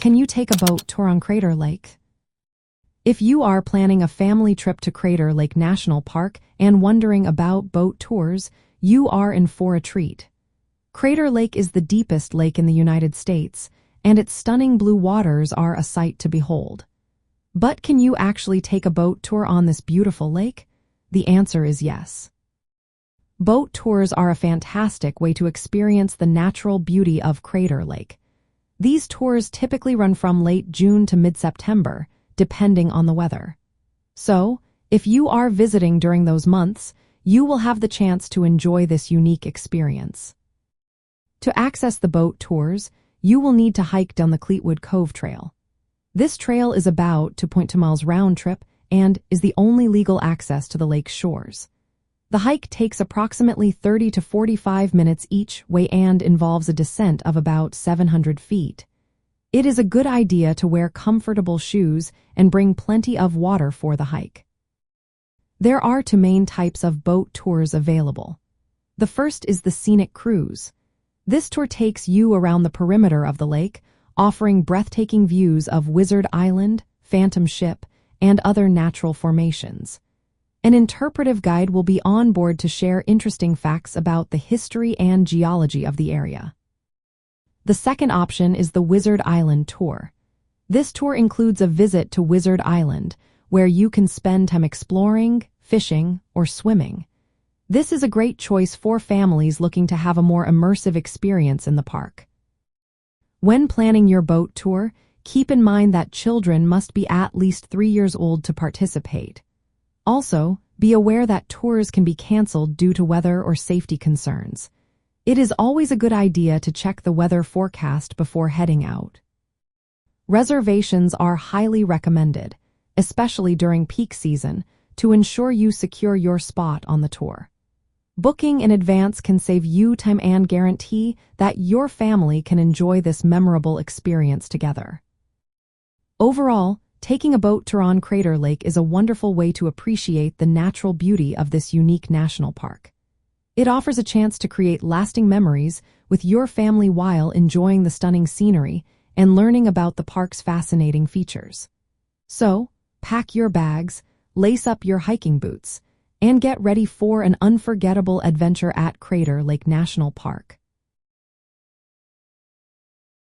Can you take a boat tour on Crater Lake? If you are planning a family trip to Crater Lake National Park and wondering about boat tours, you are in for a treat. Crater Lake is the deepest lake in the United States, and its stunning blue waters are a sight to behold. But can you actually take a boat tour on this beautiful lake? The answer is yes. Boat tours are a fantastic way to experience the natural beauty of Crater Lake. These tours typically run from late June to mid-September, depending on the weather. So, if you are visiting during those months, you will have the chance to enjoy this unique experience. To access the boat tours, you will need to hike down the Cleetwood Cove Trail. This trail is about 2.2 miles round trip and is the only legal access to the lake's shores. The hike takes approximately 30 to 45 minutes each way and involves a descent of about 700 feet. It is a good idea to wear comfortable shoes and bring plenty of water for the hike. There are two main types of boat tours available. The first is the Scenic Cruise. This tour takes you around the perimeter of the lake, offering breathtaking views of Wizard Island, Phantom Ship, and other natural formations. An interpretive guide will be on board to share interesting facts about the history and geology of the area. The second option is the Wizard Island tour. This tour includes a visit to Wizard Island, where you can spend time exploring, fishing, or swimming. This is a great choice for families looking to have a more immersive experience in the park. When planning your boat tour, keep in mind that children must be at least 3 years old to participate. Also, be aware that tours can be canceled due to weather or safety concerns. It is always a good idea to check the weather forecast before heading out. Reservations are highly recommended, especially during peak season, to ensure you secure your spot on the tour. Booking in advance can save you time and guarantee that your family can enjoy this memorable experience together. Overall, taking a boat tour on Crater Lake is a wonderful way to appreciate the natural beauty of this unique national park. It offers a chance to create lasting memories with your family while enjoying the stunning scenery and learning about the park's fascinating features. So, pack your bags, lace up your hiking boots, and get ready for an unforgettable adventure at Crater Lake National Park.